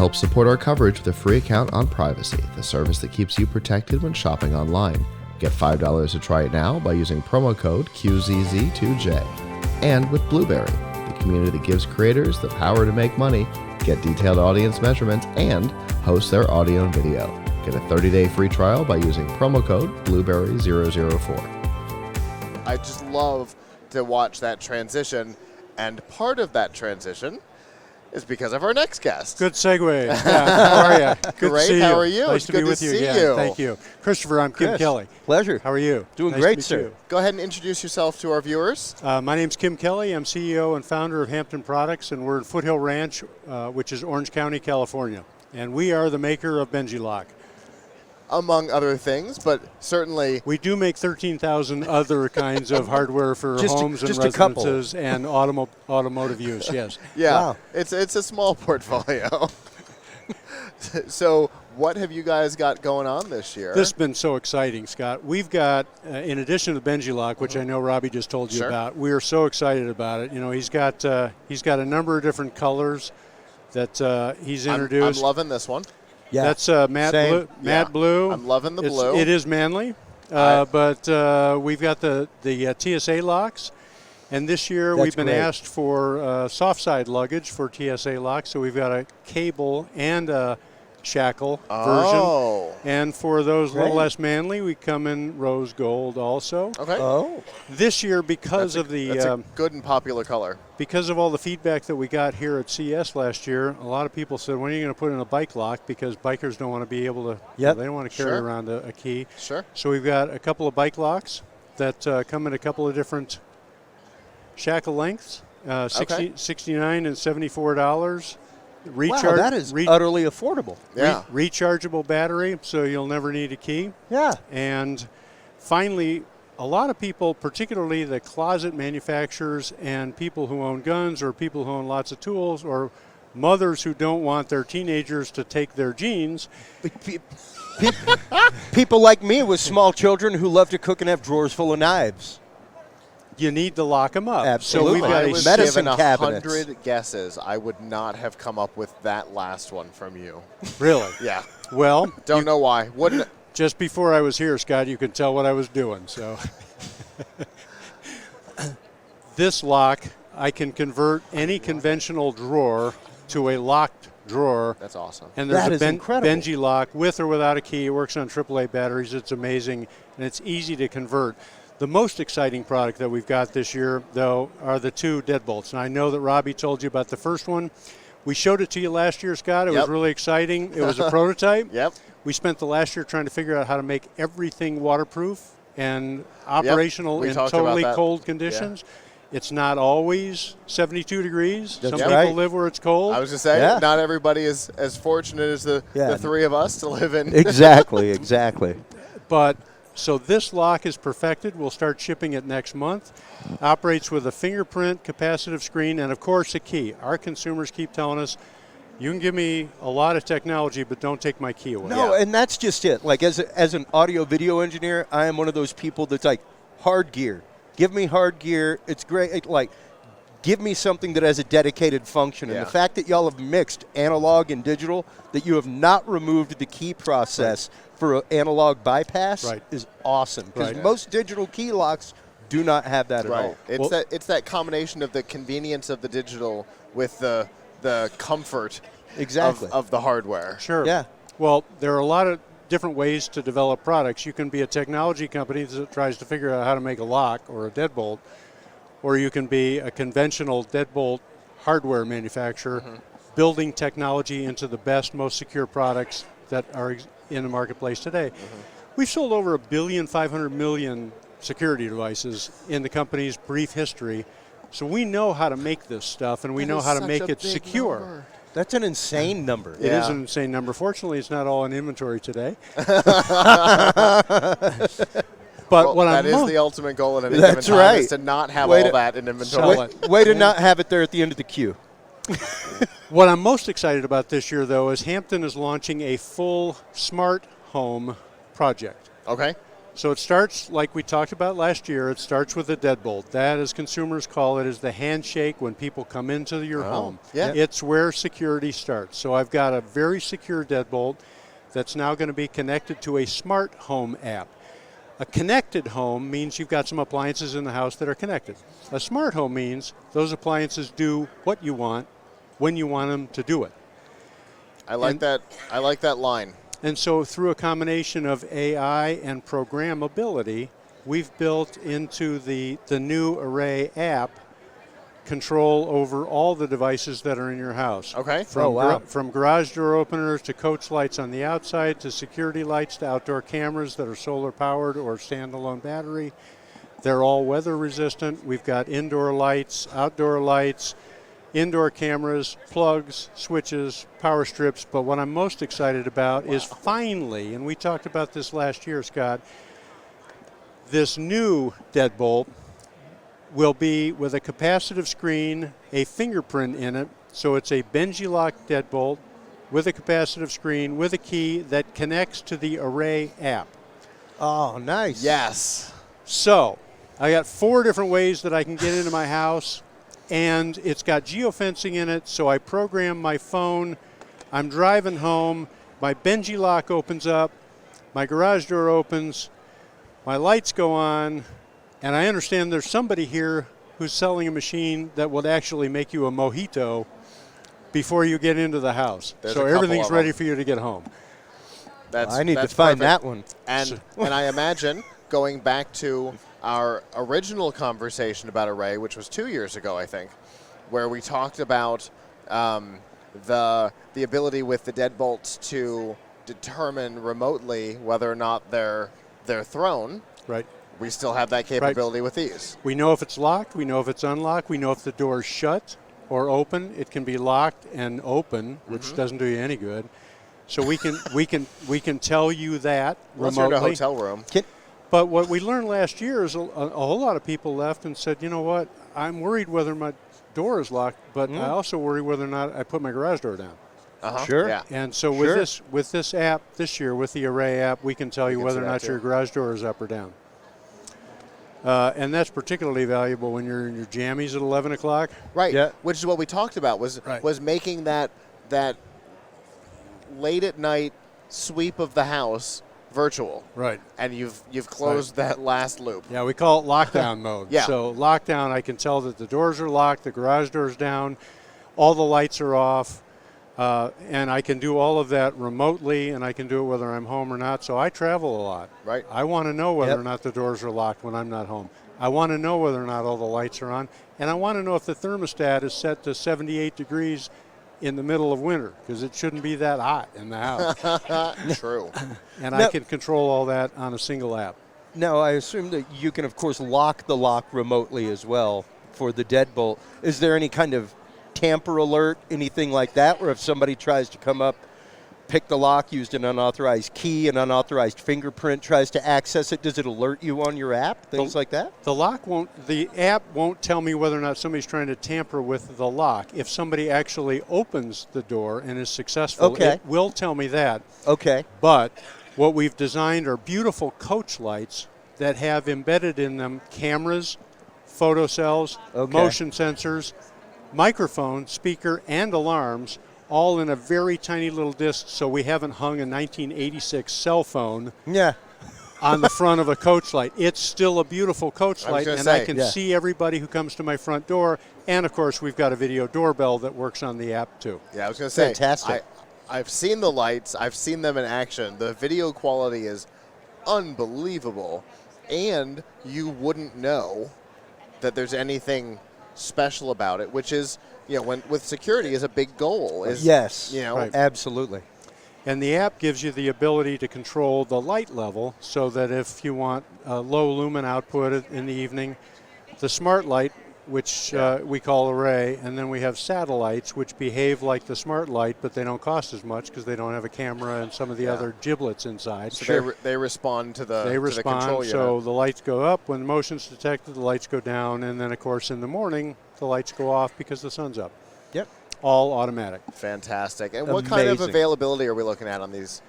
Help support our coverage with a free account on Privacy, the service that keeps you protected when shopping online. Get $5 to try it now by using promo code QZZ2J. And with Blueberry, the community that gives creators the power to make money, get detailed audience measurements, and host their audio and video. Get a 30-day free trial by using promo code Blueberry004. I just love to watch that transition, and part of that transition is because of our next guest. Good segue. Yeah, how are you? Good Great. to see you. How are you? Nice It's to be good with to you see again. you. Thank you. Christopher, I'm Kim Kelley. Pleasure. How are you? Doing Nice great, to meet sir. you. Go ahead and introduce yourself to our viewers. My name's Kim Kelley. I'm CEO and founder of Hampton Products, and we're in Foothill Ranch, which is Orange County, California. And we are the maker of BenjiLock. Among other things, but certainly... We do make 13,000 other kinds of hardware for homes and residences and automotive use, yes. Yeah, Wow. it's a small portfolio. So what have you guys got going on this year? This has been so exciting, Scott. We've got, in addition to the BenjiLock, which I know Robbie just told you Sure. about, we are so excited about it. You know, he's got a number of different colors that he's introduced. I'm loving this one. Yeah. That's matte blue. I'm loving the blue. It is manly, but we've got the TSA locks. And this year we've been asked for soft side luggage for TSA locks. So we've got a cable and a shackle version. And for those a little less manly, we come in rose gold also. Okay. Oh. This year, because of the that's a good and popular color. because of all the feedback that we got here at CES last year, a lot of people said, when are you going to put in a bike lock? Because bikers don't want to be able to, they don't want to carry around a key. Sure. So we've got a couple of bike locks that come in a couple of different shackle lengths, $69 and $74. Wow, that is utterly affordable. Yeah. Rechargeable battery, so you'll never need a key. Yeah. And finally, a lot of people, particularly the closet manufacturers and people who own guns or people who own lots of tools or mothers who don't want their teenagers to take their jeans. People like me with small children who love to cook and have drawers full of knives. You need to lock them up. Absolutely. So we've got I a was medicine given cabinets. 100 guesses. I would not have come up with that last one from you. Really? Yeah. Well, Don't know why. Wouldn't. just before I was here, Scott, you could tell what I was doing. So this lock, I can convert any conventional drawer to a locked drawer. That's awesome. And there's That a is incredible. BenjiLock with or without a key. It works on AAA batteries. It's amazing, and it's easy to convert. The most exciting product that we've got this year, though, are the two Deadbolts. And I know that Robbie told you about the first one. We showed it to you last year, Scott. It was really exciting. It was a prototype. Yep. We spent the last year trying to figure out how to make everything waterproof and operational in totally cold conditions. Yeah. It's not always 72 degrees. That's Some people live where it's cold. I was just saying, not everybody is as fortunate as the three of us to live in. Exactly, exactly. But so this lock is perfected. We'll start shipping it next month. Operates with a fingerprint, capacitive screen, and of course a key. Our consumers keep telling us, you can give me a lot of technology, but don't take my key away. No, and that's just it. Like as an audio video engineer, I am one of those people that's like, hard gear. Give me hard gear. It's great. Like, give me something that has a dedicated function. And the fact that y'all have mixed analog and digital, that you have not removed the key process for an analog bypass is awesome. Because most digital key locks do not have that at all. It's that combination of the convenience of the digital with the comfort of the hardware. Sure. Yeah. Well, there are a lot of different ways to develop products. You can be a technology company that tries to figure out how to make a lock or a deadbolt, or you can be a conventional deadbolt hardware manufacturer building technology into the best, most secure products that are in the marketplace today. We've sold over 1.5 billion security devices in the company's brief history. So we know how to make this stuff, and we know how to make it secure. Number. That's an insane number. It is an insane number. Fortunately, it's not all in inventory today. But that is the ultimate goal at any given time, is to not have all that in inventory. Way to not have it there at the end of the queue. What I'm most excited about this year, though, is Hampton is launching a full smart home project. Okay. So it starts, like we talked about last year, it starts with a deadbolt. That, as consumers call it, is the handshake when people come into your home. Yeah. It's where security starts. So I've got a very secure deadbolt that's now going to be connected to a smart home app. A connected home means you've got some appliances in the house that are connected. A smart home means those appliances do what you want, when you want them to do it. I like that. I like that line. And so through a combination of AI and programmability, we've built into the new Array app control over all the devices that are in your house. Okay. From garage door openers to coach lights on the outside to security lights to outdoor cameras that are solar powered or standalone battery. They're all weather resistant. We've got indoor lights, outdoor lights, indoor cameras, plugs, switches, power strips. But what I'm most excited about is finally, and we talked about this last year, Scott, this new deadbolt will be with a capacitive screen, a fingerprint in it. So it's a BenjiLock deadbolt with a capacitive screen with a key that connects to the Array app. Oh, nice. Yes. So I got 4 different ways that I can get into my house, and it's got geofencing in it. So I program my phone. I'm driving home. My BenjiLock opens up. My garage door opens. My lights go on. And I understand there's somebody here who's selling a machine that would actually make you a mojito before you get into the house. So everything's ready for you to get home. I need to find that one. And I imagine going back to our original conversation about Array, which was 2 years ago, I think, where we talked about the ability with the deadbolts to determine remotely whether or not they're thrown. Right. We still have that capability with these. We know if it's locked. We know if it's unlocked. We know if the door's shut or open. It can be locked and open, which doesn't do you any good. So we can tell you that remotely. Unless you're in a hotel room. But what we learned last year is a whole lot of people left and said, you know what, I'm worried whether my door is locked, but I also worry whether or not I put my garage door down. Sure. Yeah. And so with this app this year, with the Array app, we can tell you whether or not your garage door is up or down. And that's particularly valuable when you're in your jammies at 11 o'clock. Right. Yeah. Which is what we talked about was making that late at night sweep of the house virtual. Right. And you've closed that last loop. Yeah, we call it lockdown mode. Yeah. So lockdown, I can tell that the doors are locked, the garage door's down, all the lights are off, and I can do all of that remotely, and I can do it whether I'm home or not. So I travel a lot. Right. I want to know whether or not the doors are locked when I'm not home. I want to know whether or not all the lights are on, and I want to know if the thermostat is set to 78 degrees in the middle of winter, because it shouldn't be that hot in the house. True. And I can control all that on a single app. Now, I assume that you can, of course, lock the lock remotely as well for the deadbolt. Is there any kind of tamper alert, anything like that, where if somebody tries to come up, pick the lock, used an unauthorized key, an unauthorized fingerprint, tries to access it, does it alert you on your app, things like that? The app won't tell me whether or not somebody's trying to tamper with the lock. If somebody actually opens the door and is successful, it will tell me that. Okay. But what we've designed are beautiful coach lights that have embedded in them cameras, photo cells, motion sensors, microphone, speaker, and alarms, all in a very tiny little disc, so we haven't hung a 1986 cell phone on the front of a coach light. It's still a beautiful coach light, and I can see everybody who comes to my front door. And, of course, we've got a video doorbell that works on the app, too. Yeah, I was going to say. Fantastic. I've seen the lights. I've seen them in action. The video quality is unbelievable, and you wouldn't know that there's anything special about it, which is, with security is a big goal. Absolutely. And the app gives you the ability to control the light level so that if you want a low lumen output in the evening, the smart light, which we call Array, and then we have satellites, which behave like the smart light, but they don't cost as much because they don't have a camera and some of the other giblets inside. So they respond to the control unit. So the lights go up. When motion's detected, the lights go down. And then, of course, in the morning, the lights go off because the sun's up. Yep. All automatic. Fantastic. And what kind of availability are we looking at on these?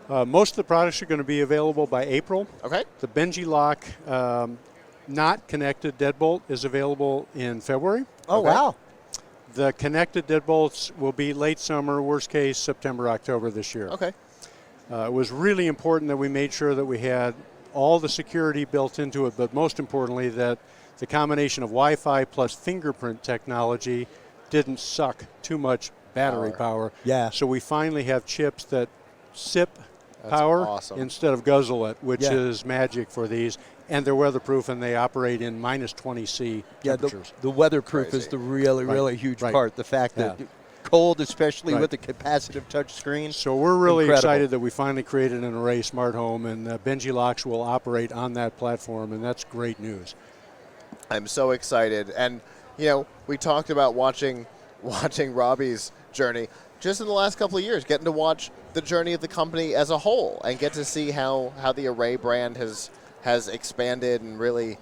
Most of the products are going to be available by April. Okay. The BenjiLock not connected deadbolt is available in February. Oh, Okay. wow. The connected deadbolts will be late summer, worst case September, October this year. Okay. It was really important that we made sure that we had all the security built into it, but most importantly that the combination of Wi-Fi plus fingerprint technology didn't suck too much battery power. Yeah. So we finally have chips that sip That's power awesome. instead of guzzle it, which Yeah. is magic for these. And they're weatherproof and they operate in minus 20 C Yeah, temperatures. the weatherproof Crazy. is the really, really huge Right. part. The fact that Yeah. cold, especially Right. with the capacitive touch screen. So we're really Incredible. excited that we finally created an Array smart home, and BenjiLocks will operate on that platform, and that's great news. I'm so excited. And, you know, we talked about watching Robbie's journey just in the last couple of years, getting to watch the journey of the company as a whole and get to see how the Array brand has expanded and really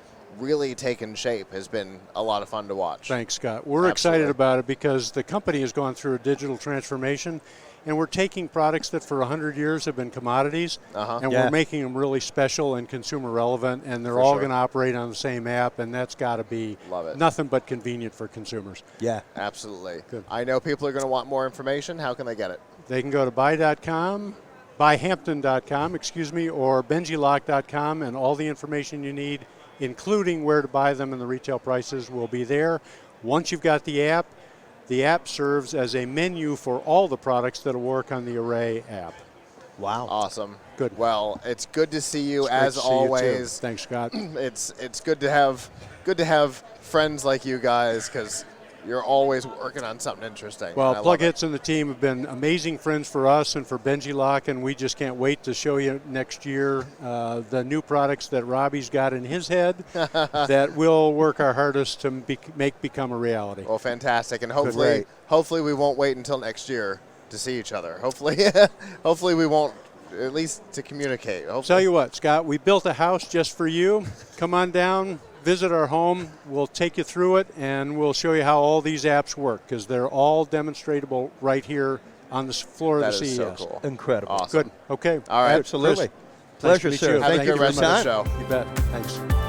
taken shape has been a lot of fun to watch. Thanks, Scott. We're Absolutely. excited about it because the company has gone through a digital transformation, and we're taking products that for 100 years have been commodities, and Yeah. we're making them really special and consumer relevant, and they're For all sure. going to operate on the same app, and that's got to be Love it. nothing but convenient for consumers. Yeah. Absolutely. Good. I know people are going to want more information. How can they get it? They can go to buyhampton.com, or benjilock.com, and all the information you need, including where to buy them and the retail prices, will be there. Once you've got the app serves as a menu for all the products that will work on the Array app. Wow. Awesome. Good. Well, it's good to see you It's great as to see you, too. always. Thanks, Scott. It's good to have friends like you guys because you're always working on something interesting. Well, and I love it. PLUGHITZ and the team have been amazing friends for us and for BenjiLock, and we just can't wait to show you next year the new products that Robbie's got in his head that we'll work our hardest to become a reality. Well, fantastic, and Right. hopefully we won't wait until next year to see each other. Hopefully we won't, at least to communicate. Hopefully. Tell you what, Scott, we built a house just for you. Come on down, visit our home. We'll take you through it, and we'll show you how all these apps work because they're all demonstratable right here on the floor of That the is CES. so cool. Incredible. Awesome. Good. Okay. All right. Absolutely. Chris, nice Pleasure, to meet sir. you. Have Thank a you good for rest your of the time. show. You bet. Thanks.